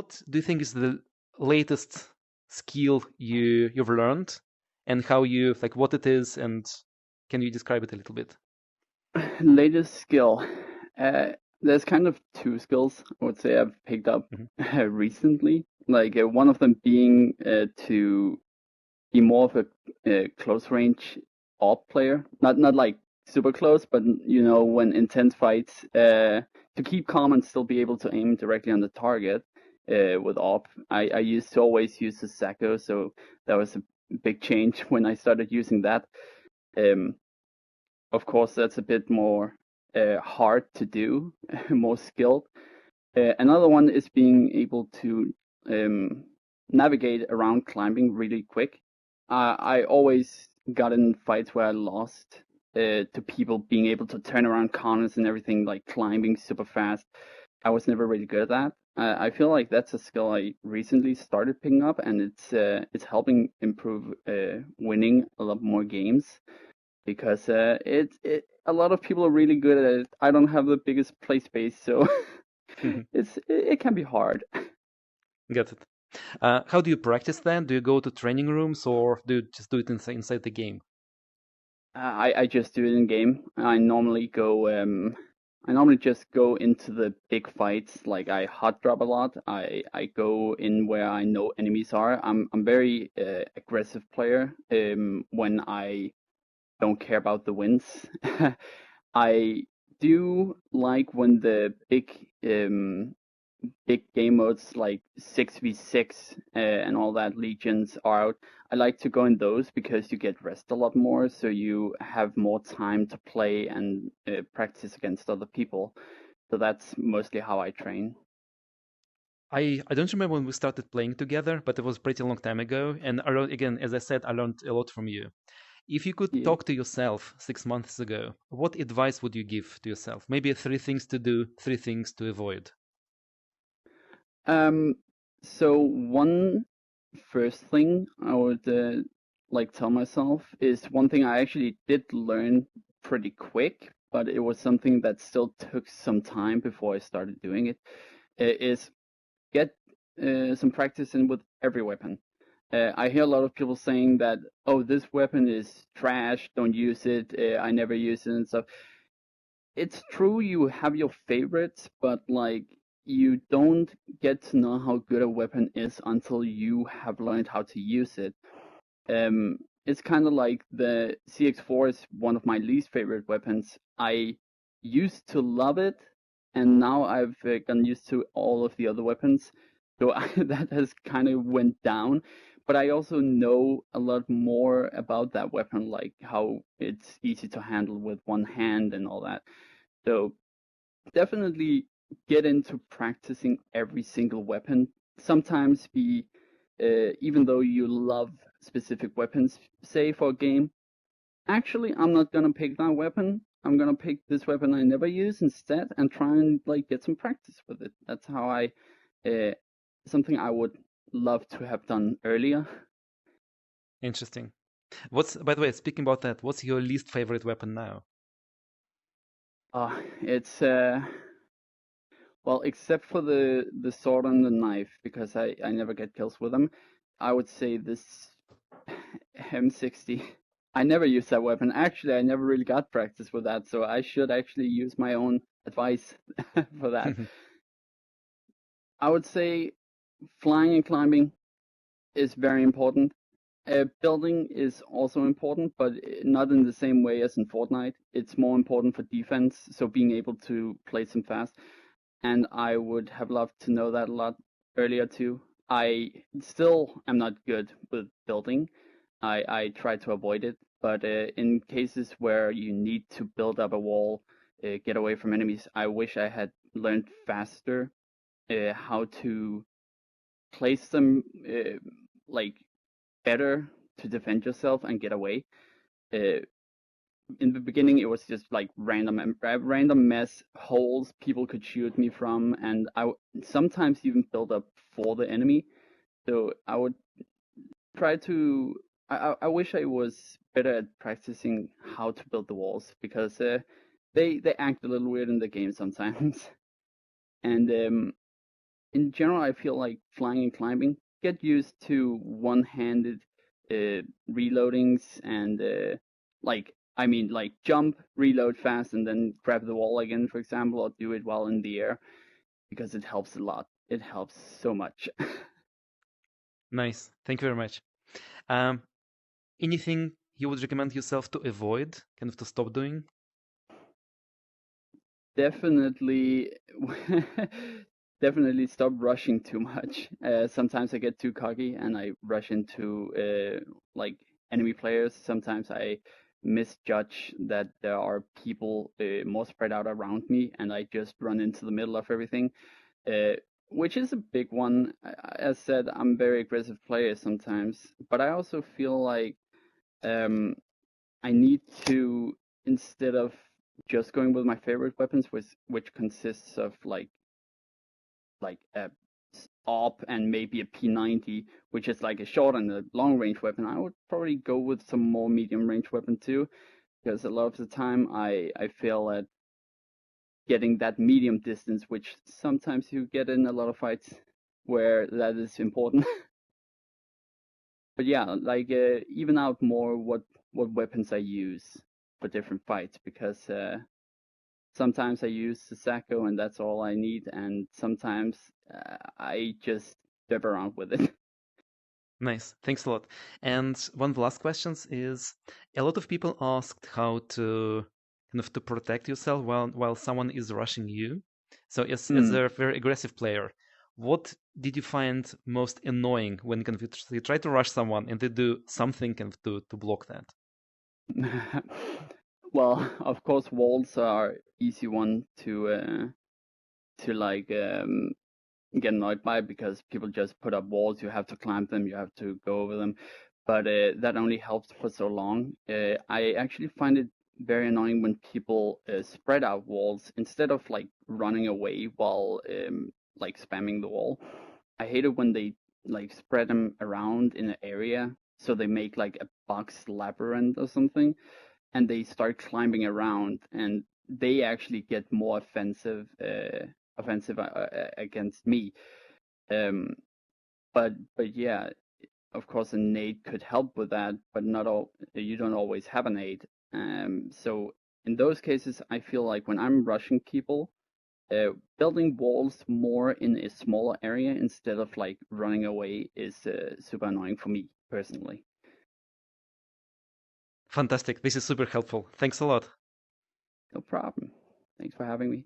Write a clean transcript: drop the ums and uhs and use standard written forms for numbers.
what do you think is the latest skill you've learned, and how you like what it is, and can you describe it a little bit? Latest skill. Uh, there's kind of two skills I would say I've picked up Hmm. recently. Like one of them being to be more of a close range AWP player. Not like super close, but when intense fights, to keep calm and still be able to aim directly on the target with AWP. I used to always use the Sacco, so that was a big change when I started using that. Um, of course, that's a bit more hard to do, more skilled. Another one is being able to um, navigate around climbing really quick. I always got in fights where I lost to people being able to turn around corners and everything, like climbing super fast. I was never really good at that. I feel like that's a skill I recently started picking up, and it's helping improve winning a lot more games because a lot of people are really good at it. I don't have the biggest play space, so it can be hard. Got it. How do you practice then? Do you go to training rooms, or do you just do it inside the game? I just do it in game. I normally just go into the big fights. Like I hot drop a lot. I go in where I know enemies are. I'm very aggressive player. When I don't care about the wins. I do like when the big game modes like 6v6 and all that legions are out. I like to go in those because you get rest a lot more, so you have more time to play and practice against other people. So that's mostly how I train. I don't remember when we started playing together, but it was pretty long time ago. And again, as I said, I learned a lot from you. If you could Yeah. talk to yourself 6 months ago, what advice would you give to yourself? Maybe three things to do, three things to avoid. Um. So one first thing I would like tell myself is one thing I actually did learn pretty quick, but it was something that still took some time before I started doing it. Is get some practice in with every weapon. I hear a lot of people saying that, oh, this weapon is trash, don't use it, I never use it and stuff. It's true you have your favorites, but like you don't get to know how good a weapon is until you have learned how to use it. It's kind of like the CX4 is one of my least favorite weapons. I used to love it, and now I've gotten used to all of the other weapons, so that has kind of went down. But I also know a lot more about that weapon, like how it's easy to handle with one hand and all that. So definitely get into practicing every single weapon. Sometimes be, even though you love specific weapons, say for a game, actually I'm not gonna pick that weapon. I'm gonna pick this weapon I never use instead and try and like get some practice with it. That's how uh, something I would love to have done earlier. Interesting. By the way, speaking about that, what's your least favorite weapon now? It's well, except for the sword and the knife, because I never get kills with them. I would say this M60. I never use that weapon. Actually, I never really got practice with that, so I should actually use my own advice for that. I would say flying and climbing is very important. Building is also important, but not in the same way as in Fortnite. It's more important for defense, so being able to place them fast. And I would have loved to know that a lot earlier too. I still am not good with building. I try to avoid it, but in cases where you need to build up a wall, get away from enemies, I wish I had learned faster how to place them like better to defend yourself and get away. Uh, in the beginning it was just like random mess holes people could shoot me from, and sometimes even build up for the enemy. So I would try to I wish I was better at practicing how to build the walls, because they act a little weird in the game sometimes. And in general, I feel like flying and climbing, get used to one-handed reloadings and I mean like jump, reload fast, and then grab the wall again, for example, or do it while in the air because it helps a lot. It helps so much. Nice. Thank you very much. Um, Anything you would recommend yourself to avoid, kind of to stop doing? Definitely, definitely stop rushing too much. Sometimes I get too cocky and I rush into like enemy players. Sometimes I misjudge that there are people more spread out around me, and I just run into the middle of everything, uh, which is a big one. As said, I'm a very aggressive player sometimes, but I also feel like um, I need to, instead of just going with my favorite weapons, which consists of like a AWP and maybe a P90, which is like a short and a long range weapon. I would probably go with some more medium range weapon too, because a lot of the time I fail at getting that medium distance, which sometimes you get in a lot of fights where that is important. But yeah, like even out more what weapons I use for different fights, because sometimes I use the Sacco and that's all I need, and sometimes I just drive around with it. Nice. Thanks a lot. And one of the last questions is a lot of people asked how to kind of to protect yourself while someone is rushing you. So as Hmm. a very aggressive player, what did you find most annoying when kind of you try to rush someone and they do something kind of to block that? Well, of course, walls are easy one to like get annoyed by because people just put up walls. You have to climb them, you have to go over them, but that only helps for so long. I actually find it very annoying when people spread out walls instead of like running away while like spamming the wall. I hate it when they like spread them around in an area so they make like a box labyrinth or something, and they start climbing around, and they actually get more offensive against me. Um, but yeah, of course, a nade could help with that, but not all. You don't always have a nade. So in those cases, I feel like when I'm rushing people, building walls more in a smaller area instead of like running away is super annoying for me personally. Fantastic. This is super helpful. Thanks a lot. No problem. Thanks for having me.